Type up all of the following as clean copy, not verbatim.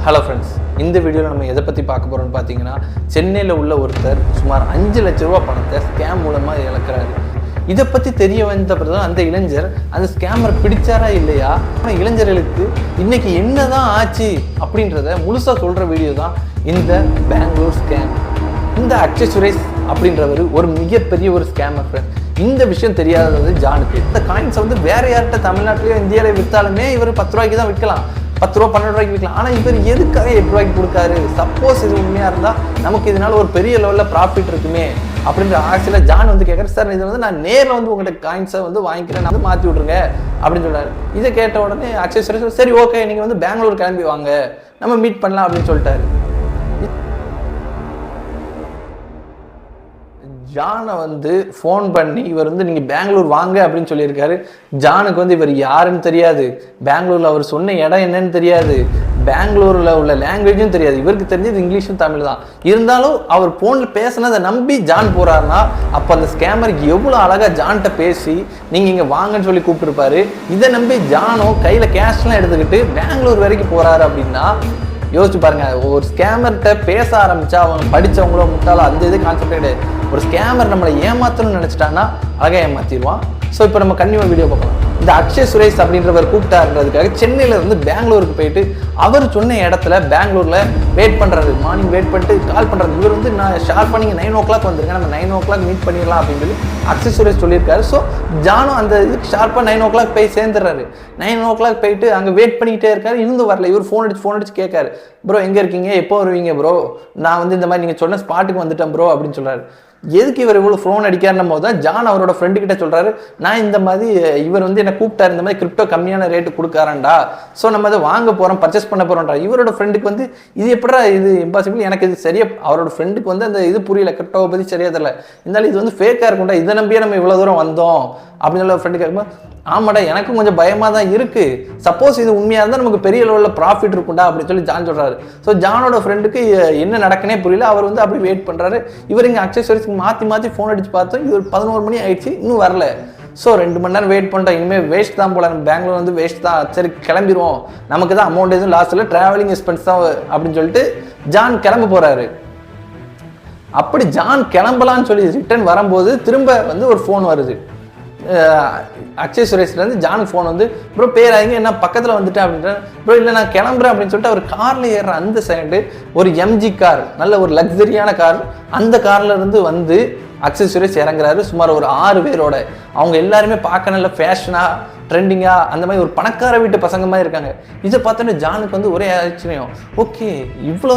Hello friends, இந்த வீடியோவில் நம்ம எதை பற்றி பார்க்க போகிறோம்னு பார்த்தீங்கன்னா, சென்னையில் உள்ள ஒருத்தர் சுமார் 5 லட்ச ரூபா பணத்தை ஸ்கேம் மூலமாக இழக்கிறாரு. இதை பற்றி தெரிய வந்த பிறகு அந்த இளைஞர் அந்த ஸ்கேமரை பிடிச்சாரா இல்லையா, இளைஞர்களுக்கு இன்னைக்கு என்னதான் ஆச்சு அப்படின்றத முழுசாக சொல்கிற வீடியோ தான் இந்த பெங்களூர் ஸ்கேம். இந்த அக்ஷய் சுரேஷ் அப்படின்றவர் ஒரு மிகப்பெரிய ஒரு ஸ்கேமர் ஃப்ரெண்ட். இந்த விஷயம் தெரியாதது ஜானுக்கு. இந்த காயின்ஸை வந்து வேற யார்கிட்ட தமிழ்நாட்டிலேயோ இந்தியாவிலே விற்றாலுமே இவர் 10 ரூபாய்க்கு தான் விற்கலாம், 10 ரூபா 12 ரூபாய்க்கு விற்கலாம். ஆனால் இவர் எதுக்காக 8 ரூபாய்க்கு கொடுக்காரு? சப்போஸ் இது உண்மையாக இருந்தால் நமக்கு இதனால ஒரு பெரிய லெவலில் ப்ராஃபிட் இருக்குமே அப்படின்ற ஆசையில் ஜான் வந்து கேட்குறேன், சார் இதை வந்து நான் நேரில் வந்து உங்கள்கிட்ட காயின்ஸை வந்து வாங்கிக்கிறேன், நான் வந்து மாற்றி விட்ருங்க அப்படின்னு சொல்கிறார். இதை கேட்ட உடனே அக்ஷய் சுரேஷ் சரி ஓகே, நீங்கள் வந்து பெங்களூர் கிளம்பி வாங்க, நம்ம மீட் பண்ணலாம் அப்படின்னு சொல்லிட்டாரு. ஜானை வந்து ஃபோன் பண்ணி இவர் வந்து நீங்கள் பெங்களூர் வாங்க அப்படின்னு சொல்லியிருக்காரு. ஜானுக்கு வந்து இவர் யாருன்னு தெரியாது, பெங்களூரில் அவர் சொன்ன இடம் என்னன்னு தெரியாது, பெங்களூரில் உள்ள லாங்குவேஜும் தெரியாது. இவருக்கு தெரிஞ்சது இங்கிலீஷும் தமிழ் தான். இருந்தாலும் அவர் ஃபோனில் பேசினதை நம்பி ஜான் போகிறாருன்னா அப்போ அந்த ஸ்கேமருக்கு எவ்வளோ அழகாக ஜான்கிட்ட பேசி நீங்கள் இங்கே வாங்கன்னு சொல்லி கூப்பிட்டுருப்பாரு. இதை நம்பி ஜானோ கையில் கேஷ்லாம் எடுத்துக்கிட்டு பெங்களூர் வரைக்கும் போகிறாரு அப்படின்னா யோசிச்சு பாருங்க. ஒரு ஸ்கேமர்கிட்ட பேச ஆரம்பிச்சா அவங்க படித்தவங்களோ முட்டாளோ அந்த இது கான்செப்டே கிடையாது. ஒரு ஸ்கேமர் நம்மளை ஏமாத்தணும்னு நினச்சிட்டான்னா அழகாக ஏமாற்றிடுவான். ஸோ இப்போ நம்ம கண்டிப்பாக வீடியோ பார்க்கலாம். இந்த அக்ஷய் சுரேஷ் அப்படின்றவர் கூப்பிட்டாருன்றதுக்காக சென்னையிலேருந்து பெங்களூருக்கு போயிட்டு அவர் சொன்ன இடத்துல பெங்களூரில் வெயிட் பண்ணுறாரு. மார்னிங் வெயிட் பண்ணிட்டு கால் பண்ணுறாரு. இவர் வந்து நான் ஷார்ப்பாக நீங்கள் 9 o'clock வந்துருங்க, நம்ம 9 o'clock மீட் பண்ணிடலாம் அப்படின்னு சொல்லி அக்ஷய் சுரேஷ் சொல்லியிருக்காரு. ஸோ ஜானும் அந்த இதுக்கு ஷார்ப்பாக 9 o'clock போய் சேர்ந்துடுறாரு. 9 o'clock போயிட்டு அங்கே வெயிட் பண்ணிக்கிட்டே இருக்காரு. இருந்து வரல. இவர் ஃபோன் அடிச்சு கேட்காரு, ப்ரோ எங்கே இருக்கீங்க, எப்போ வருவீங்க ப்ரோ, நான் வந்து இந்த மாதிரி நீங்கள் சொன்ன ஸ்பாட்டுக்கு வந்துட்டேன் ப்ரோ அப்படின்னு சொல்கிறாரு. எதுக்கு இவர் இவ்வளோ ஃபோன் அடிக்காருன்னும் போது தான் ஜான் அவரோட ஃப்ரெண்டு கிட்ட சொல்கிறாரு, நான் இந்த மாதிரி இவர் வந்து என்னை கூப்பிட்டாரு, இந்த மாதிரி கிரிப்டோ கம்மியான ரேட்டு கொடுக்காரண்டா, ஸோ நம்ம அதை வாங்க போகிறோம், பர்ச்சேஸ் பண்ண போகிறோம்டா. இவரோட ஃப்ரெண்டுக்கு வந்து இது எப்படா இது இம்பாசிபிள், எனக்கு இது சரியா, அவரோட ஃப்ரெண்டுக்கு வந்து அந்த இது புரியல, கிரிப்டோவை பற்றி சரியா தெரியல, இருந்தாலும் இது வந்து ஃபேக்காக இருக்கும்டா, இதை நம்பியே நம்ம இவ்வளோ தூரம் வந்தோம் அப்படின்னு சொல்ல ஃப்ரெண்டு கேட்கும்போது ஆமாடா எனக்கும் கொஞ்சம் பயமாக தான் இருக்குது, சப்போஸ் இது உண்மையாக இருந்தால் நமக்கு பெரிய லெவலில் ப்ராஃபிட் இருக்கும்டா அப்படின்னு சொல்லி ஜான் சொல்கிறாரு. ஸோ ஜானோட ஃப்ரெண்டுக்கு என்ன நடக்குனே புரியல. அவர் வந்து அப்படி வெயிட் பண்ணுறாரு. இவர் இங்கே அக்ஷய் சுரேஷ்க்கு மாற்றி ஃபோன் அடித்து பார்த்தோம். இது 11 மணி ஆயிடுச்சு, இன்னும் வரல. ஸோ 2 மணி நேரம் வெயிட் பண்ணிட்டோம், இனிமேல் வேஸ்ட் தான் போல, நம்ம பெங்களூர் வந்து வேஸ்ட் தான், சரி கிளம்பிடுவோம், நமக்கு தான் அமௌண்ட் எதுவும் லாஸ்ட் இல்லை, ட்ராவலிங் எக்ஸ்பென்ஸ் தான் அப்படின்னு சொல்லிட்டு ஜான் கிளம்ப போகிறாரு. அப்படி ஜான் கிளம்பலான்னு சொல்லி ரிட்டர்ன் வரும்போது திரும்ப வந்து ஒரு ஃபோன் வருது. அக்ஷய் சுரேஷ்லேருந்து ஜானுக்கு ஃபோன் வந்து, ப்ரோ பேராங்க என்ன பக்கத்தில் வந்துட்டேன் அப்படின்ற, ப்ரோ இல்லை நான் கிளம்புறேன் அப்படின்னு சொல்லிட்டு அவர் காரில் ஏறுற அந்த செகண்டு ஒரு எம்ஜி கார், நல்ல ஒரு லக்ஸரியான கார், அந்த காரில் இருந்து வந்து அக்ஷய் சுரேஷ் இறங்குறாரு. சுமார் ஒரு 6 பேரோட. அவங்க எல்லாருமே பார்க்க நல்ல ஃபேஷனாக ட்ரெண்டிங்காக அந்த மாதிரி ஒரு பணக்கார வீட்டு பசங்க மாதிரி இருக்காங்க. இதை பார்த்தோன்னே ஜானுக்கு வந்து ஒரே ஆச்சரியம், ஓகே இவ்வளோ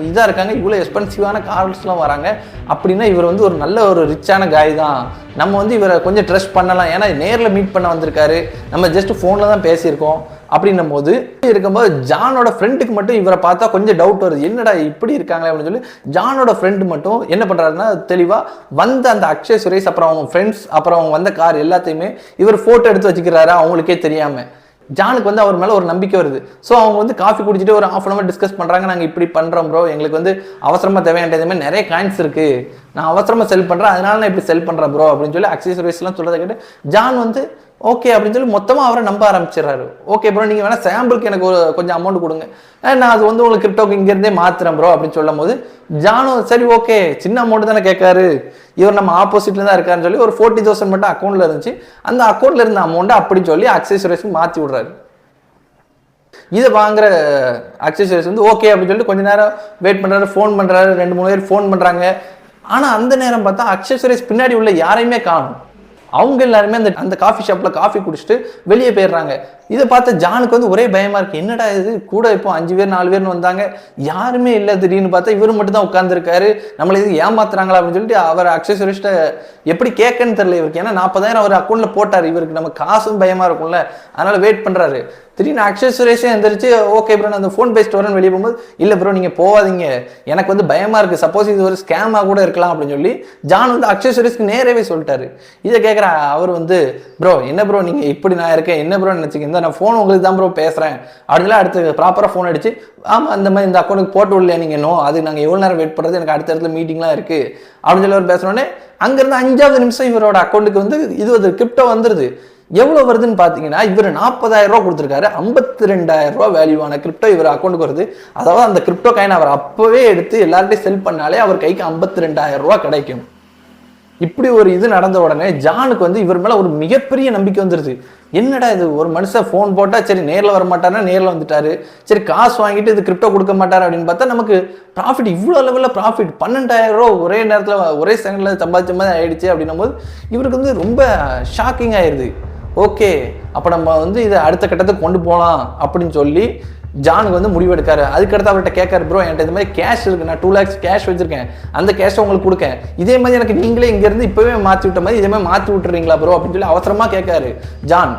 இதாக இருக்காங்க, இவ்வளோ எக்ஸ்பென்சிவான கார்ஸ்லாம் வராங்க அப்படின்னா இவர் வந்து ஒரு நல்ல ஒரு ரிச்சான காய் தான், நம்ம வந்து இவரை கொஞ்சம் ட்ரஸ்ட் பண்ணலாம், ஏன்னா நேரில் மீட் பண்ண வந்திருக்காரு, நம்ம ஜஸ்ட் ஃபோனில் தான் பேசியிருக்கோம் அப்படின்னும் போது இருக்கும்போது ஜானோட ஃப்ரெண்டுக்கு மட்டும் இவரை பார்த்தா கொஞ்சம் டவுட் வருது, என்னடா இப்படி இருக்காங்களே அப்படின்னு சொல்லி ஜானோட ஃப்ரெண்டு மட்டும் என்ன பண்ணுறாருன்னா தெளிவாக வந்து அந்த அக்ஷய் சுரேஷ் அப்புறம் அவங்க ஃப்ரெண்ட்ஸ் அப்புறம் அவங்க வந்த கார் எல்லாத்தையுமே இவர் ஃபோட்டோ எடுத்து வச்சுக்கிறாரு அவங்களுக்கே தெரியாமல். ஜானுக்கு வந்து அவர் மேலே ஒரு நம்பிக்கை வருது. ஸோ அவங்க வந்து காஃபி குடிச்சிட்டு ஒரு 1/2 hour டிஸ்கஸ் பண்ணுறாங்க, நாங்கள் இப்படி பண்ணுறோம் ப்ரோ, எங்களுக்கு வந்து அவசரமாக தேவையான மாதிரி நிறைய காயின்ஸ் இருக்குது, நான் அவசரமாக செல் பண்ணுறேன், அதனால நான் இப்படி செல் பண்ணுறேன் ப்ரோ அப்படின்னு சொல்லி அக்ஷய் சுரேஷ்லாம் சொல்கிறத கேட்டு ஜான் வந்து ஓகே அப்படின்னு சொல்லி மொத்தமாக அவரை நம்ப ஆரம்பிச்சிடறாரு. ஓகே ப்ரோ நீங்கள் வேணால் சாம்பிளுக்கு எனக்கு ஒரு கொஞ்சம் அமௌண்ட் கொடுங்க, நான் அது வந்து உங்களுக்கு கிரிப்டோக்கு இங்கேருந்தே மாற்றுறேன் ப்ரோ அப்படின்னு சொல்லும் போது ஜானும் சரி ஓகே சின்ன அமௌண்ட் தானே கேட்காரு, இவர் நம்ம ஆப்போசிட்டில் தான் இருக்காருன்னு சொல்லி ஒரு 40,000 மட்டும் அக்கௌண்ட்டில் இருந்துச்சு, அந்த அக்கௌண்ட்டில் இருந்த அமௌண்ட்டை அப்படின்னு சொல்லி அக்ஷய் சுரேஷ்க்கு மாற்றி விட்றாரு. இதை வாங்குற அக்ஷய் சுரேஷ் வந்து ஓகே அப்படின்னு சொல்லிட்டு கொஞ்ச நேரம் வெயிட் பண்ணுறாரு, ஃபோன் பண்ணுறாரு, 2-3 பேர் ஃபோன் பண்ணுறாங்க. ஆனால் அந்த நேரம் பார்த்தா அக்ஷய் சுரேஷ் பின்னாடி உள்ள யாரையுமே காணும். அவங்க எல்லாருமே அந்த காஃபி ஷாப்பில் காஃபி குடிச்சிட்டு வெளியே போயிடுறாங்க. இதை பார்த்து ஜானுக்கு வந்து ஒரே பயமாக இருக்குது, என்னடா இது கூட இப்போ 5 பேர் 4 பேர்னு வந்தாங்க, யாருமே இல்லை, திடீர்னு பார்த்தா இவர் மட்டும் தான் உட்காந்துருக்காரு, நம்மளை இது ஏமாத்துறாங்களா அப்படின்னு சொல்லிட்டு அவர் அக்ஷய் சுரேஷ்ட எப்படி கேட்கன்னு தெரியல இவருக்கு. ஏன்னா 40,000 அவர் அக்கௌண்ட்டில் போட்டார், இவருக்கு நம்ம காசும் பயமாக இருக்கும்ல, அதனால் வெயிட் பண்ணுறாரு. திடீர்னு அக்ஷய் சுரேஷே எந்திரிச்சு ஓகே ப்ரோ நான் அந்த ஃபோன் பேசிட்டு வரேன்னு வெளியே போகும்போது இல்லை ப்ரோ நீங்கள் போகாதீங்க, எனக்கு வந்து பயமாக இருக்குது, சப்போஸ் இது ஒரு ஸ்கேமாக கூட இருக்கலாம் அப்படின்னு சொல்லி ஜான் வந்து அக்ஷய் சுரேஷ்க்கு நேரவே சொல்லிட்டாரு. இதை கேட்குற அவர் வந்து ப்ரோ என்ன ப்ரோ நீங்கள் இப்படி நான் இருக்கேன் என்ன ப்ரோ நினச்சிங்க, நான் ஃபோன் உங்களுக்கு தான் ப்ரோ பேசுகிறேன் அப்படின்லாம் அடுத்து ப்ராப்பராக ஃபோன் அடிச்சு ஆமாம் அந்த மாதிரி இந்த அக்கௌண்ட்டுக்கு போட்டு விடலையா நீங்கள், நோ அது நாங்கள் எவ்வளோ நேரம் வெயிட் பண்ணுறது, எனக்கு அடுத்த இடத்துல மீட்டிங்லாம் இருக்குது அப்படின்னு சொல்லி அவர் பேசுகிறோன்னே அங்கேருந்து 5வது நிமிஷம் இவரோட அக்கௌண்ட்டுக்கு வந்து இது கிரிப்டோ வந்துடுது. எவ்வளோ வருதுன்னு பார்த்தீங்கன்னா இவர் 40,000 ரூபா கொடுத்துருக்காரு. 52,000 ரூபா வேல்யூவான கிரிப்டோ இவர் அக்கௌண்ட்டுக்கு வருது. அதாவது அந்த கிரிப்டோ காயின் அவர் அப்போவே எடுத்து எல்லார்ட்டையும் செல் பண்ணாலே அவர் கைக்கு 52,000 ரூபா கிடைக்கும். இப்படி ஒரு இது நடந்த உடனே ஜானுக்கு வந்து இவர் மேலே ஒரு மிகப்பெரிய நம்பிக்கை வந்துருது. என்னடா இது, ஒரு மனுஷன் ஃபோன் போட்டால் சரி நேரில் வர மாட்டாருன்னா நேரில் வந்துட்டாரு, சரி காசு வாங்கிட்டு இது கிரிப்டோ கொடுக்க மாட்டாரு அப்படின்னு பார்த்தா நமக்கு ப்ராஃபிட் இவ்வளோ லெவலில் ப்ராஃபிட் 12,000 ரூபா ஒரே நேரத்தில் ஒரே செகண்டில் சம்பாதிச்ச மாதிரி ஆயிடுச்சு அப்படின்னும் போது இவருக்கு வந்து ரொம்ப ஷாக்கிங் ஆயிடுது. ஓகே, அப்போ நம்ம வந்து இதை அடுத்த கட்டத்துக்கு கொண்டு போகலாம் அப்படின்னு சொல்லி ஜானுக்கு வந்து முடிவெடுக்காரு. அதுக்கடுத்து அவர்கிட்ட கேட்காரு, ப்ரோ என்கிட்ட இந்த மாதிரி கேஷ் இருக்கு, நான் 2 lakhs கேஷ் வச்சிருக்கேன், அந்த கேஷை உங்களுக்கு கொடுக்கேன், இதே மாதிரி எனக்கு நீங்களே இங்கேருந்து இப்போவே மாற்றி விட்ட மாதிரி இதே மாதிரி மாற்றி விட்டுறீங்களா ப்ரோ அப்படின்னு சொல்லி அவசரமாக கேட்காரு ஜான்.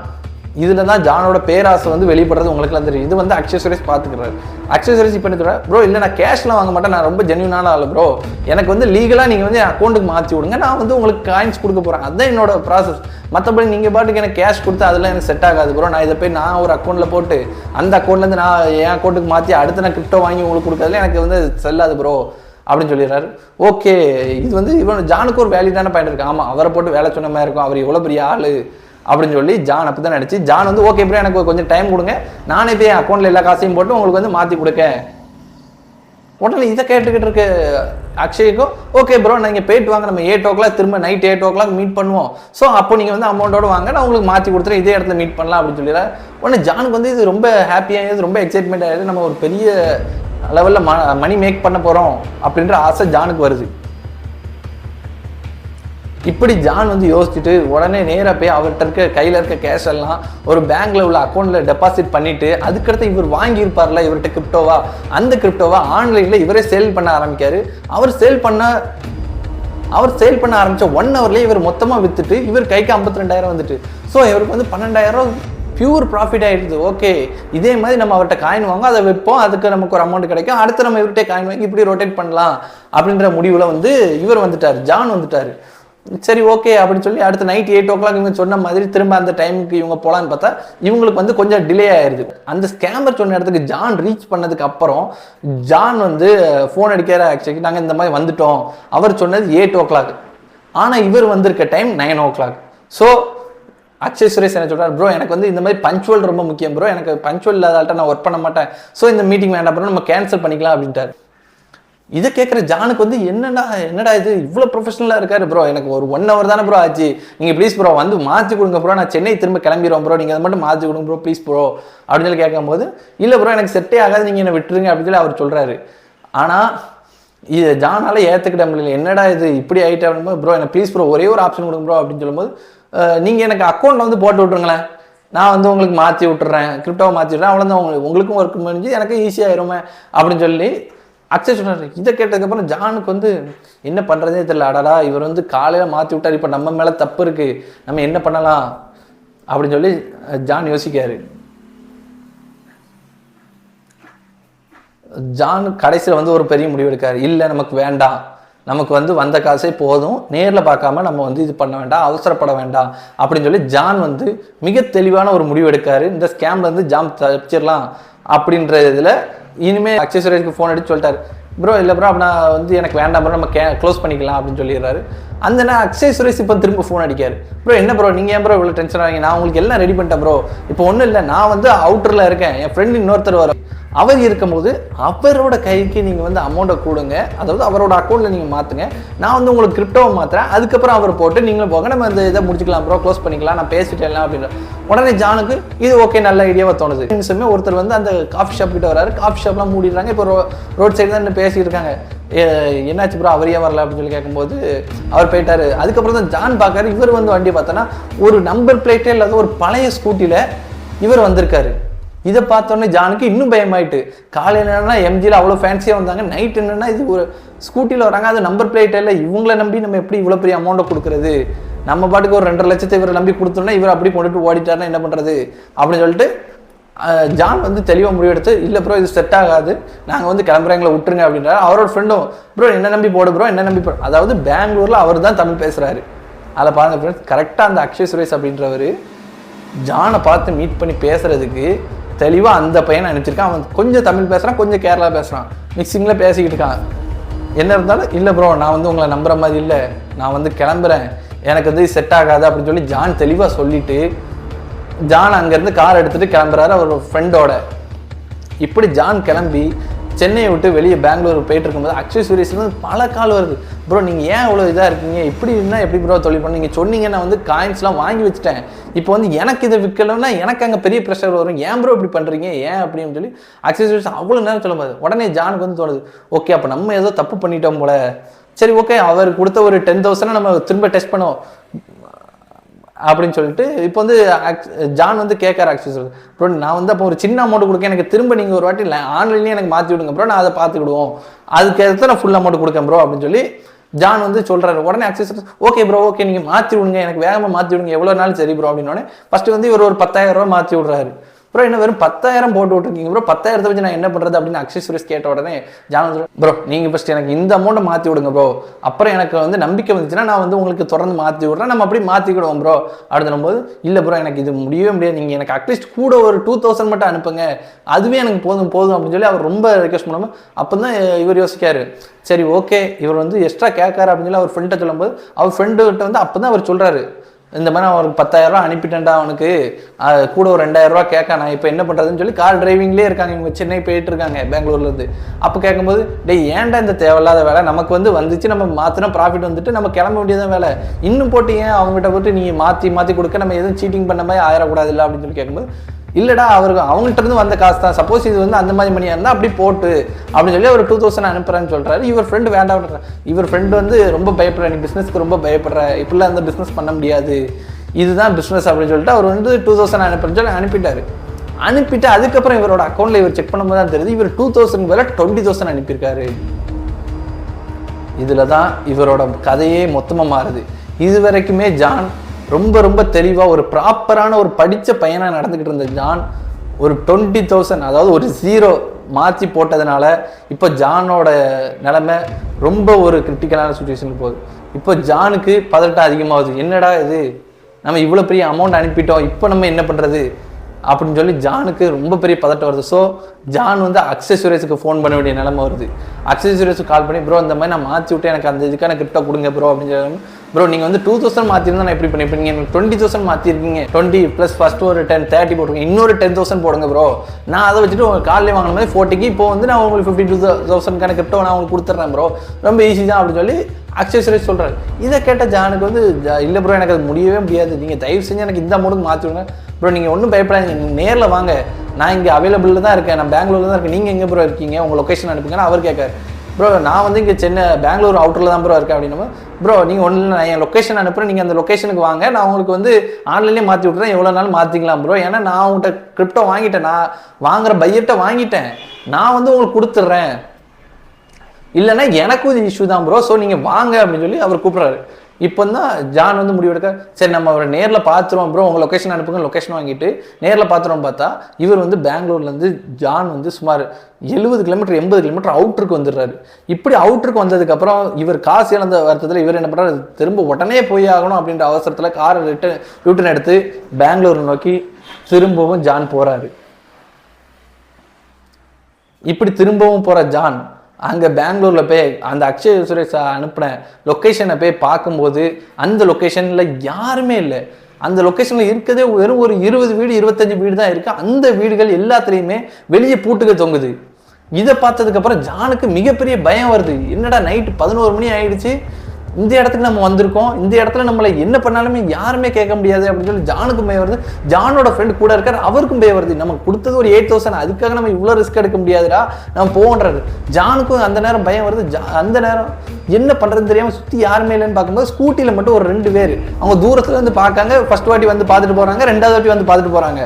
இதில் தான் ஜானோட பேராசை வந்து வெளிப்படுறது உங்களுக்குலாம் தெரியும். இது வந்து அக்ஷய் சுரேஷ் பார்த்துக்கிறாரு. அக்ஷய் சுரேஷ் இப்போ என்ன ப்ரோ, இல்லை நான் கேஷ்லாம் வாங்க மாட்டேன், நான் ரொம்ப ஜென்யூனான ஆள் ப்ரோ, எனக்கு வந்து லீகலாக நீங்கள் வந்து அக்கௌண்ட்டுக்கு மாற்றி விடுங்க, நான் வந்து உங்களுக்கு காயின்ஸ் கொடுக்க போகிறேன், அதுதான் என்னோட ப்ராசஸ். மற்றபடி நீங்கள் பாட்டுக்கு எனக்கு கேஷ் கொடுத்து அதெல்லாம் எனக்கு செட் ஆகாது ப்ரோ, நான் இதை போய் நான் ஒரு அக்கௌண்ட்டில் போட்டு அந்த அக்கௌண்ட்லேருந்து நான் என் அக்கௌண்ட்டுக்கு மாற்றி அடுத்து நான் கிரிப்டோ வாங்கி உங்களுக்கு கொடுக்கறதுல எனக்கு வந்து செல்லாது ப்ரோ அப்படின்னு சொல்லிடுறாரு. ஓகே, இது வந்து இவன் ஜானுக்கு ஒரு வேலிடான பாயிண்ட் இருக்கு. ஆமாம், அவரை போட்டு வேலை சொன்ன மாதிரி இருக்கும், அவர் எவ்வளோ பெரிய ஆள் அப்படின்னு சொல்லி ஜான் அப்படி தான் நினச்சி ஜான் வந்து ஓகே ப்ரோ எனக்கு கொஞ்சம் டைம் கொடுங்க, நானே போய் என் அக்கௌண்ட்டில் எல்லா காசையும் போட்டு உங்களுக்கு வந்து மாற்றி கொடுக்கேன். உடனே இதை கேட்டுக்கிட்டு இருக்க அக்ஷய்க்கும் ஓகே ப்ரோ நீங்கள் போயிட்டு வாங்க, நம்ம 8 o'clock திரும்ப நைட் 8 o'clock மீட் பண்ணுவோம், ஸோ அப்போ நீங்கள் வந்து அமௌண்ட்டோட வாங்க, நான் உங்களுக்கு மாற்றி கொடுத்துறேன், இதே இடத்துல மீட் பண்ணலாம் அப்படின்னு சொல்லிடுறேன். உடனே ஜானுக்கு வந்து இது ரொம்ப ஹாப்பியாகிடுது, ரொம்ப எக்ஸைட்மெண்ட் ஆகிடுது, நம்ம ஒரு பெரிய லெவலில் மணி மேக் பண்ண போகிறோம் அப்படின்ற ஆசை ஜானுக்கு வருது. இப்படி ஜான் வந்து யோசிச்சுட்டு உடனே நேராக போய் அவர்கிட்ட இருக்க கையில் இருக்க கேஷ் எல்லாம் ஒரு பேங்க்ல உள்ள அக்கௌண்ட்டில் டெபாசிட் பண்ணிட்டு அதுக்கடுத்து இவர் வாங்கியிருப்பார்ல இவர்கிட்ட கிரிப்டோவா, அந்த கிரிப்டோவா ஆன்லைனில் இவரே சேல் பண்ண ஆரம்பிக்காரு. அவர் சேல் பண்ண ஆரம்பித்த 1 hourலேயே இவர் மொத்தமாக விற்றுட்டு இவர் கைக்கு 52,000 வந்துட்டு. ஸோ இவருக்கு வந்து 12,000 பியூர் ப்ராஃபிட் ஆகிடுது. ஓகே, இதே மாதிரி நம்ம அவர்கிட்ட காயின் வாங்க, அதை வைப்போம், அதுக்கு நமக்கு ஒரு அமௌண்ட் கிடைக்கும், அடுத்து நம்ம இவர்கிட்ட காயின் வாங்கி இப்படி ரொட்டேட் பண்ணலாம் அப்படின்ற முடிவில் வந்து இவர் வந்துட்டார், ஜான் வந்துட்டார். சரி ஓகே அப்படின்னு சொல்லி அடுத்த நைட் 8 o'clock இவங்க சொன்ன மாதிரி திரும்ப அந்த டைமுக்கு இவங்க போகலான்னு பார்த்தா இவங்களுக்கு வந்து கொஞ்சம் டிலே ஆயிடுது. அந்த ஸ்கேமர் சொன்ன இடத்துக்கு ஜான் ரீச் பண்ணதுக்கு அப்புறம் ஜான் வந்து ஃபோன் அடிக்கிற ஆக்சுவலி நாங்கள் இந்த மாதிரி வந்துட்டோம், அவர் சொன்னது 8 o'clock, ஆனால் இவர் வந்திருக்க time 9 o'clock. So Akshay Suresh என்ன சொல்கிறார், ப்ரோ எனக்கு வந்து இந்த மாதிரி பஞ்சுவல் ரொம்ப முக்கியம் ப்ரோ, எனக்கு பஞ்சுவல் இல்லாதால்ட்ட நான் ஒர்க் பண்ண மாட்டேன், ஸோ இந்த மீட்டிங் வேண்டாம் ப்ரோ, நம்ம கேன்சல் பண்ணிக்கலாம் அப்படின்ட்டார். இதை கேட்குற ஜானுக்கு வந்து என்னடா இது இவ்வளோ ப்ரொஃபஷனலாக இருக்காரு ப்ரோ, எனக்கு ஒரு 1 hour தானே ப்ரோ ஆச்சு, நீங்கள் ப்ளீஸ் ப்ரோ வந்து மாற்றி கொடுங்க ப்ரோ, நான் சென்னை திரும்ப கிளம்பிடுவோம் ப்ரோ, நீங்கள் அதை மட்டும் மாற்றி கொடுங்க ப்ரோ ப்ளீஸ் ப்ரோ அப்படின்னு சொல்லி கேட்கும்போது இல்லை ப்ரோ எனக்கு செட்டே ஆகாது, நீங்கள் என்னை விட்டுருங்க அப்படின்னு சொல்லி அவர் சொல்கிறாரு. ஆனால் இது ஜானால் ஏற்றுக்கிட்ட முடியல, என்னடா இது இப்படி ஆகிட்டு அப்படின்போது ப்ரோ எனக்கு ப்ளீஸ் ப்ரோ ஒரே ஒரு ஆப்ஷன் கொடுங்க ப்ரோ அப்படின்னு சொல்லும்போது நீங்கள் எனக்கு அக்கௌண்ட்டில் வந்து போட்டு விட்ருங்களேன், நான் வந்து உங்களுக்கு மாற்றி விட்டுறேன், கிரிப்டோவை மாற்றி விட்றேன், அவ்வளோதான் உங்களுக்கும் ஒர்க் முடிஞ்சு எனக்கு ஈஸியாகிருமே அப்படின்னு சொல்லி அக்ஷய் சொன்னார். இதை கேட்டதுக்கப்புறம் ஜானுக்கு வந்து என்ன பண்ணுறதே தெரியல. அடடா இவர் வந்து காலையில் மாற்றி விட்டார், இப்போ நம்ம மேலே தப்பு இருக்குது, நம்ம என்ன பண்ணலாம் அப்படின்னு சொல்லி ஜான் யோசிக்காரு. ஜான் கடைசியில் வந்து ஒரு பெரிய முடிவு எடுக்காரு. இல்லை நமக்கு வேண்டாம், நமக்கு வந்து வந்த காசே போதும், நேரில் பார்க்காம நம்ம வந்து இது பண்ண வேண்டாம், அவசரப்பட வேண்டாம் அப்படின்னு சொல்லி ஜான் வந்து மிக தெளிவான ஒரு முடிவு எடுக்காரு. இந்த ஸ்கேம்ல இருந்து ஜான் தப்பிச்சிடலாம் அப்படின்ற இதில் இனிமேல் அக்ஷய் சுரேஷ்க்கு ஃபோன் அடிச்சு சொல்லிட்டாரு, ப்ரோ இல்லை ப்ரோ அப்படின்னா வந்து எனக்கு வேண்டாம் ப்ரோ, நம்ம க்ளோஸ் பண்ணிக்கலாம் அப்படின்னு சொல்லிடுறாரு. அந்த அக்ஷய் சுரேஷ் இப்போ திரும்ப ஃபோன் அடிக்காரு, ப்ரோ என்ன ப்ரோ நீங்கள் ஏன் ப்ரோ இவ்வளோ டென்ஷன் ஆகிங்க, நான் உங்களுக்கு எல்லாம் ரெடி பண்ணிட்டேன் ப்ரோ, இப்போ ஒன்றும் இல்லை, நான் வந்து அவுட்டரில் இருக்கேன், என் ஃப்ரெண்டு இன்னொருத்தர் வர அவர் இருக்கும்போது அவரோட கைக்கு நீங்கள் வந்து அமௌண்ட்டை கொடுங்க, அதாவது அவரோட அக்கௌண்ட்டில் நீங்கள் மாற்றுங்க, நான் வந்து உங்களுக்கு கிரிப்டோவை மாற்றுறேன், அதுக்கப்புறம் அவர் போட்டு நீங்களும் போங்க, நம்ம இந்த இதை முடிச்சுக்கலாம் ப்ரோ, க்ளோஸ் பண்ணிக்கலாம், நான் பேசிட்டேன் அப்படின்ற உடனே ஜானுக்கு இது ஓகே நல்ல ஐடியாவாக தோணுது. நிமிஷமே ஒருத்தர் வந்து அந்த காஃபி ஷாப் கிட்ட வராரு, காஃபி ஷாப்லாம் மூடிடுறாங்க, இப்போ ரோட் சைடு தான் பேசிட்டு இருக்காங்க, என்னாச்சு ப்ரோ அவரையே வரல அப்படின்னு சொல்லி கேட்கும்போது அவர் போயிட்டாரு. அதுக்கப்புறம் தான் ஜான் பார்க்காரு, இவர் வந்து வண்டி பார்த்தோன்னா ஒரு நம்பர் பிளேட்டே இல்லாத ஒரு பழைய ஸ்கூட்டியில் இவர் வந்திருக்காரு. இதை பார்த்தோன்னே ஜானுக்கு இன்னும் பயமாயிட்டு, காலையில் என்னன்னா எம்ஜியில் அவ்வளோ ஃபேன்சியாக வந்தாங்க, நைட் என்னென்னா இது ஒரு ஸ்கூட்டியில் வராங்க, அது நம்பர் பிளேட் இல்லை, இவங்களை நம்பி நம்ம எப்படி இவ்வளோ பெரிய அமௌண்ட்டை கொடுக்குறது, நம்ம பாட்டுக்கு ஒரு 2.5 லட்சத்தை இவரை நம்பி கொடுத்தோன்னா இவர் அப்படி கொண்டுட்டு ஓடிட்டாருன்னா என்ன பண்ணுறது அப்படின்னு சொல்லிட்டு ஜான் வந்து தெளிவாக முடிவெடுத்து இல்லை ப்ரோ இது செட் ஆகாது, நாங்கள் வந்து கிளம்புறவங்களை விட்டுருங்க அப்படின்றாரு. அவரோட ஃப்ரெண்டும் ப்ரோ என்ன நம்பி போடு ப்ரோ என்ன நம்பி போடு, அதாவது பெங்களூரில் அவர் தான் தமிழ் பேசுகிறாரு. அதில் பாருங்கள் ஃப்ரெண்ட்ஸ், கரெக்டாக அந்த அக்ஷய் சுரேஷ் அப்படின்றவர் ஜானை பார்த்து மீட் பண்ணி பேசுகிறதுக்கு தெளிவாக அந்த பையனை அனுப்பிச்சிருக்கான். அவன் கொஞ்சம் தமிழ் பேசுகிறான், கொஞ்சம் கேரளா பேசுகிறான், மிக்சிங்கில் பேசிக்கிட்டு இருக்கான். என்ன இருந்தாலும் இல்லை ப்ரோ நான் வந்து உங்களை நம்புற மாதிரி இல்லை, நான் வந்து கிளம்புறேன், எனக்கு வந்து செட் ஆகாது அப்படின்னு சொல்லி ஜான் தெளிவாக சொல்லிவிட்டு ஜான் அங்கேருந்து கார் எடுத்துகிட்டு கிளம்புறாரு அவர் ஃப்ரெண்டோட. இப்படி ஜான் கிளம்பி சென்னையை விட்டு வெளியே பெங்களூர் போயிட்டு இருக்கும்போது அக்ஷய் சுரேஷ்லேருந்து பல கால் வருது. ப்ரோ நீங்கள் ஏன் இவ்வளோ இதாக இருக்கீங்க, இப்படி இருந்தால் எப்படி ப்ரோ தொழில் பண்ண, நீங்கள் சொன்னீங்க நான் வந்து காயின்ஸ்லாம் வாங்கி வச்சுட்டேன், இப்போ வந்து எனக்கு இதை விற்கலன்னா எனக்கு அங்கே பெரிய ப்ரெஷர் வரும், ஏன் ப்ரோ இப்படி பண்ணுறீங்க ஏன் அப்படின்னு சொல்லி அக்ஷய் சுரேஷ் அவ்வளோ நேரம் சொல்லும்போது உடனே ஜானுக்கு வந்து தோணுது, ஓகே அப்போ நம்ம ஏதோ தப்பு பண்ணிட்டோம் போல, சரி ஓகே அவர் கொடுத்த ஒரு 10,000 நம்ம திரும்ப டெஸ்ட் பண்ணுவோம் அப்படின்னு சொல்லிட்டு இப்போ வந்து ஜான் வந்து கேட்காரு அக்ஷய் சுரேஷ், ப்ரோ நான் வந்து அப்போ ஒரு சின்ன அமௌண்ட் கொடுக்க எனக்கு திரும்ப நீங்கள் ஒரு வாட்டி ஆன்லைன்லேயே எனக்கு மாற்றி விடுங்க ப்ரோ, நான் அதை பார்த்துக்கிடுவோம், அதுக்கு எடுத்து நான் ஃபுல் அமௌண்ட் கொடுக்கேன் ப்ரோ அப்படின்னு சொல்லி ஜான் வந்து சொல்கிறாரு. உடனே Akshay Suresh okay bro okay நீங்கள் மாற்றி விடுங்க, எனக்கு வேகமாக மாற்றி விடுங்க, எவ்வளோ நாள் சரி ப்ரோ அப்படின்னோடனே ஃபஸ்ட்டு வந்து இவர் ஒரு 10,000 ரூபா மாற்றி விட்றாரு. ப்ரோ என்ன வெறும் 10,000 போட்டு விட்டுருக்கீங்க ப்ரோ, 10,000 வச்சு நான் என்ன பண்ணுறது அப்படின்னு அக்ஷய் சுரேஷ் கேட்ட உடனே ஜான் வந்து ப்ரோ நீங்கள் ஃபஸ்ட் எனக்கு இந்த அமௌண்ட்டை மாற்றி விடுங்க ப்ரோ, அப்புறம் எனக்கு வந்து நம்பிக்கை வந்துச்சுன்னா நான் வந்து உங்களுக்கு தொடர்ந்து மாற்றி விட்றேன், நம்ம அப்படி மாற்றிக்கிடுவோம் ப்ரோ அப்படின்னு போது, இல்லை ப்ரோ எனக்கு இது முடியவே முடியாது, நீங்கள் எனக்கு அட்லீஸ்ட் கூட ஒரு 2,000 மட்டும் அனுப்புங்க, அதுவே எனக்கு போதும் அப்படின்னு சொல்லி அவர் ரொம்ப ரெக்வஸ்ட் பண்ணாமல் அப்போ தான் இவர் யோசிக்காரு, சரி ஓகே இவர் வந்து எக்ஸ்ட்ரா கேட்காரு அப்படின்னு சொல்லி அவர் ஃப்ரெண்ட்டை சொல்லும்போது அவர் ஃப்ரெண்டுகிட்ட வந்து அப்போ தான் அவர் சொல்கிறாரு, இந்த மாதிரி அவருக்கு 10,000 ரூபா அனுப்பிட்டேன்டா, அவனுக்கு கூட ஒரு 2,000 ரூபா கேட்க நான் இப்போ என்ன பண்ணுறதுன்னு சொல்லி கார் டிரைவிங்லேயே இருக்காங்க, இவங்க சென்னை போயிட்டு இருக்காங்க பெங்களூர்லேருந்து. அப்போ கேட்கும்போது டேய் ஏன்டா இந்த தேவையில்லாத வேலை, நமக்கு வந்து வந்துச்சு நம்ம மாற்றினா ப்ராஃபிட் வந்துட்டு நம்ம கிளம்ப வேண்டியதான் வேலை, இன்னும் போட்டு ஏன் அவங்ககிட்ட போட்டு நீங்கள் மாற்றி கொடுக்க நம்ம எதுவும் சீட்டிங் பண்ண மாதிரி ஆயிடக்கூடாது இல்லை அப்படின்னு சொல்லி கேட்கும்போது, இல்லைடா அவங்கள்ட்ட இருந்து வந்த காசு தான், சப்போஸ் இது வந்து அந்த மாதிரி மணியாக இருந்தால் அப்படி போட்டு அப்படின்னு சொல்லி ஒரு 2,000 அனுப்புறேன்னு சொல்கிறாரு. இவர் ஃப்ரெண்டு வேண்டாம், இவர் ஃப்ரெண்டு வந்து ரொம்ப பயப்படுற, நீ பிஸ்னஸ்க்கு ரொம்ப பயப்படுற, இப்படிலாம் அந்த பிஸ்னஸ் பண்ண முடியாது, இதுதான் பிஸ்னஸ் அப்படின்னு சொல்லிட்டு அவர் வந்து 2,000 அனுப்புறேன்னு சொல்லி அனுப்பிட்டாரு. அனுப்பிட்டு அதுக்கப்புறம் இவரோட அக்கௌண்ட்டில் இவர் செக் பண்ணும்போது தான் தெரியுது இவர் 2,000 வேலை 20,000 அனுப்பியிருக்காரு. இதில் தான் இவரோட கதையே மொத்தமாக மாறுது. இது வரைக்குமே ஜான் ரொம்ப தெளிவாக ஒரு ப்ராப்பரான ஒரு படித்த பையனாக நடந்துக்கிட்டு இருந்த ஜான் ஒரு 20,000 அதாவது ஒரு 0 மாற்றி போட்டதுனால இப்போ ஜானோட நிலைமை ரொம்ப ஒரு கிரிட்டிக்கலான சுச்சுவேஷனுக்கு போகுது. இப்போ ஜானுக்கு பதட்டம் அதிகமாகுது, என்னடா இது நம்ம இவ்வளோ பெரிய அமௌண்ட் அனுப்பிட்டோம், இப்போ நம்ம என்ன பண்ணுறது அப்படின்னு சொல்லி ஜானுக்கு ரொம்ப பெரிய பதட்டம் வருது. ஸோ ஜான் வந்து அக்ஷய் சுரேஷுக்கு ஃபோன் பண்ண வேண்டிய நிலைமை வருது. அக்ஷய் சுரேஷுக்கு கால் பண்ணி ப்ரோ இந்த மாதிரி நான் மாற்றி விட்டு எனக்கு அந்த இதுக்கான கிரிப்டோ கொடுங்க ப்ரோ அப்படின்னு சொல்லி, ப்ரோ நீங்கள் வந்து 2,000 மாற்றிருந்தா நான் எப்படி பண்ணிப்பீங்க, எனக்கு 20,000 மாற்றிருக்கீங்க, 20 + ஃபஸ்ட்டு ஒரு 10 30 போட்டுருங்க, இன்னொரு 10,000 போடுங்க ப்ரோ, நான் அதை வச்சுட்டு உங்கள் காலையில் வாங்கின மாதிரி 40க்கு இப்போ வந்து நான் உங்களுக்கு 52,000 கிரிப்டோ நான் உங்களுக்கு கொடுத்துட்றேன் ப்ரோ, ரொம்ப ஈஸி தான் அப்படின்னு சொல்லி அக்ஷய் சுரேஷ் சொல்கிறாரு. இதை கேட்ட ஜானுக்கு வந்து இல்லை ப்ரோ எனக்கு அது முடியவே முடியாது, நீங்கள் தயவு செஞ்சு எனக்கு இந்த அமௌண்ட்டுக்கு மாற்றி விடுங்க ப்ரோ, நீங்கள் ஒன்றும் பயப்படாதீங்க, நீங்கள் நேரில் வாங்க, நான் இங்கே அவைலபிளில் தான் இருக்கேன், நான் பெங்களூரில் தான் இருக்கேன், நீங்கள் எங்கே ப்ரோ இருக்கீங்க, உங்கள் லொக்கேஷன் அனுப்புங்கன்னு அவர் கேட்காரு. ப்ரோ நான் வந்து இங்கே பெங்களூர் அவுட்டரில் தான் ப்ரோ இருக்கேன் அப்படின்னா, ப்ரோ நீங்கள் ஒன்றும் நான் என் லொக்கேஷன் அனுப்புகிறேன், நீங்கள் அந்த லொக்கேஷனுக்கு வாங்க, நான் உங்களுக்கு வந்து ஆன்லைன்லேயே மாற்றி விட்றேன், எவ்வளோ நாள் மாற்றிக்கலாம் ப்ரோ, ஏன்னா நான் உங்கள்கிட்ட கிரிப்டோ வாங்கிட்டேன், நான் வாங்குகிற பையர்கிட்ட வாங்கிட்டேன், நான் வந்து உங்களுக்கு கொடுத்துட்றேன், இல்லைன்னா எனக்கும் இது இஷ்யூ தான் ப்ரோ, ஸோ நீங்கள் வாங்க அப்படின்னு சொல்லி அவர் கூப்பிட்றாரு. இப்போ தான் ஜான் வந்து முடிவெடுக்க, சரி நம்ம அவரை நேரில் பார்த்துருவோம் ப்ரோ, உங்கள் லொக்கேஷன் அனுப்புங்க, லொக்கேஷன் வாங்கிட்டு நேரில் பார்த்துருவோம். பார்த்தா இவர் வந்து பெங்களூர்லேருந்து ஜான் வந்து சுமார் 70 கிலோமீட்டர் 80 கிலோமீட்டர் அவுட்டருக்கு வந்துடுறாரு. இப்படி அவுட்டருக்கு வந்ததுக்கப்புறம் இவர் காசு இழந்த வருத்தத்தில் இவர் என்ன பண்ணுறாரு, திரும்ப உடனே போய் ஆகணும் அப்படின்ற அவசரத்தில் காரை ரிட்டர்ன் எடுத்து பெங்களூர் நோக்கி திரும்பவும் ஜான் போகிறாரு. இப்படி திரும்பவும் போகிற ஜான் அங்கே பெங்களூரில் போய் அந்த அக்ஷய் சுரேஷ் அனுப்பின லொக்கேஷனை போய் பார்க்கும்போது அந்த லொக்கேஷனில் யாருமே இல்லை. அந்த லொக்கேஷனில் இருக்கிறதே வெறும் ஒரு 20 வீடு 25 வீடு தான் இருக்குது. அந்த வீடுகள் எல்லாத்துலேயுமே வெளியே பூட்டுகள் தொங்குது. இதை பார்த்ததுக்கப்புறம் ஜானுக்கு மிகப்பெரிய பயம் வருது. என்னடா நைட்டு 11 மணி ஆயிடுச்சு, இந்த இடத்துக்கு நம்ம வந்திருக்கோம், இந்த இடத்துல நம்மளை என்ன பண்ணாலுமே யாருமே கேட்க முடியாது அப்படின்னு சொல்லி ஜானுக்கு பயம் வருது. ஜானோட ஃப்ரெண்டு கூட இருக்கார், அவருக்கும் பயம் வருது. நமக்கு கொடுத்தது ஒரு 8,000, அதுக்காக நம்ம இவ்வளோ ரிஸ்க் எடுக்க முடியாதுடா, நம்ம போன்றது. ஜானுக்கும் அந்த நேரம் பயம் வருது. அந்த நேரம் என்ன பண்ணுறதுன்னு தெரியாமல் சுற்றி யாருமே இல்லைன்னு பார்க்கும்போது ஸ்கூட்டியில் மட்டும் ஒரு 2 பேர் அவங்க தூரத்தில் வந்து பார்க்காங்க. ஃபர்ஸ்ட் வாட்டி வந்து பார்த்துட்டு போகிறாங்க, 2வது வாட்டி வந்து பார்த்துட்டு போகிறாங்க.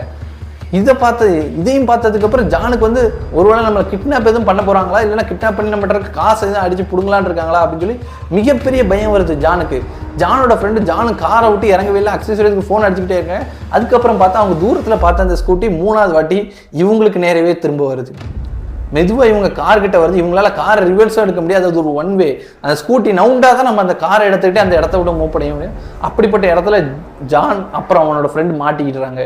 இதையும் பார்த்ததுக்கப்புறம் ஜானுக்கு வந்து ஒருவேளை நம்மளை கிட்னாப் எதுவும் பண்ண போகிறாங்களா, இல்லைன்னா கிட்னாப் பண்ணி நம்ம காசு எதுவும் அடிச்சு பிடுங்கலான்னு இருக்காங்களா அப்படின்னு சொல்லி மிகப்பெரிய பயம் வருது ஜானுக்கு. ஜானோட ஃப்ரெண்டு ஜானு காரை விட்டு இறங்கவே இல்லை, அக்ஷய் சுரேஷ்க்கு ஃபோன் அடிச்சுக்கிட்டே இருக்கேன். அதுக்கப்புறம் பார்த்தா அவங்க தூரத்தில் பார்த்த அந்த ஸ்கூட்டி 3வது வாட்டி இவங்களுக்கு நேரவே திரும்ப வருது. மெதுவாக இவங்க கார்கிட்ட வருது. இவங்களால காரை ரிவர்ஸும் எடுக்க முடியாது, அது ஒரு 1 வே. அந்த ஸ்கூட்டி நவுண்டாக தான் நம்ம அந்த காரை எடுத்துக்கிட்டு அந்த இடத்த விட மூவ் பண்ண முடியும். அப்படிப்பட்ட இடத்துல ஜான் அப்புறம் அவனோட ஃப்ரெண்டு மாட்டிக்கிட்டுறாங்க.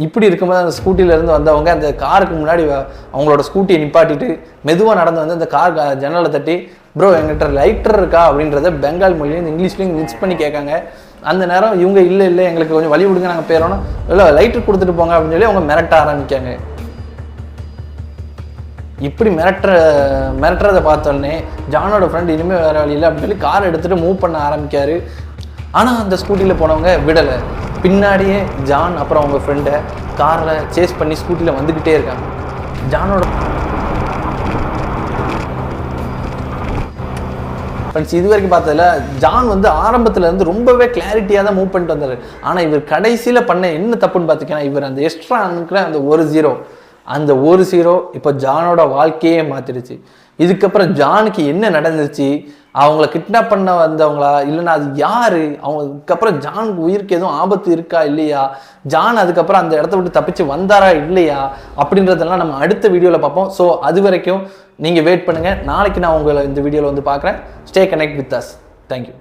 இப்படி இருக்கும்போது அந்த ஸ்கூட்டிலேருந்து வந்தவங்க அந்த காருக்கு முன்னாடி அவங்களோட ஸ்கூட்டியை நிப்பாட்டிட்டு மெதுவாக நடந்து வந்து அந்த கார் ஜன்னலை தட்டி, ப்ரோ எங்கிட்ட லைட்டர் இருக்கா அப்படின்றத பெங்கால் மொழியும் இங்கிலீஷ்லையும் மிக்ஸ் பண்ணி கேட்காங்க. அந்த நேரம் இவங்க இல்லை எங்களுக்கு கொஞ்சம் வழி விடுங்க, நாங்கள் போயிடறோம், இல்லை லைட்டர் கொடுத்துட்டு போங்க அப்படின்னு சொல்லி அவங்க மிரட்ட ஆரம்பிக்காங்க. இப்படி மிரட்டுறதை பார்த்தோன்னே ஜானோட ஃப்ரெண்ட் இனிமேல் வேறு வழியில் அப்படின்னு சொல்லி கார் எடுத்துகிட்டு மூவ் பண்ண ஆரம்பிக்காரு. ஆனால் அந்த ஸ்கூட்டியில் போனவங்க விடலை. பின்னாடியே ஜான் அப்புறம் அவங்க ஃப்ரெண்டை காரில் சேஸ் பண்ணி ஸ்கூட்டியில் வந்துக்கிட்டே இருக்காங்க. ஜானோட ஃப்ரெண்ட்ஸ் இது வரைக்கும் பார்த்ததில்ல, ஜான் வந்து ஆரம்பத்தில் இருந்து ரொம்பவே கிளாரிட்டியாக தான் மூவ் பண்ணிட்டு வந்தார். ஆனால் இவர் கடைசியில் பண்ண என்ன தப்புன்னு பார்த்திங்கன்னா, இவர் அந்த எக்ஸ்ட்ரா அனுக்கிற அந்த அந்த ஒரு ஜீரோ இப்போ ஜானோட வாழ்க்கையே மாற்றிடுச்சு. இதுக்கப்புறம் ஜானுக்கு என்ன நடந்துச்சு, அவங்கள கிட்னாப் பண்ண வந்தவங்களா இல்லைன்னா அது யார், அவங்களுக்கப்புறம் ஜானுக்கு உயிருக்கு எதுவும் ஆபத்து இருக்கா இல்லையா, ஜான் அதுக்கப்புறம் அந்த இடத்த விட்டு தப்பிச்சு வந்தாரா இல்லையா அப்படின்றதெல்லாம் நம்ம அடுத்த வீடியோவில் பார்ப்போம். ஸோ அது வரைக்கும் நீங்கள் வெயிட் பண்ணுங்கள். நாளைக்கு நான் உங்களை இந்த வீடியோவில் வந்து பார்க்குறேன். Stay connect with us. Thank you.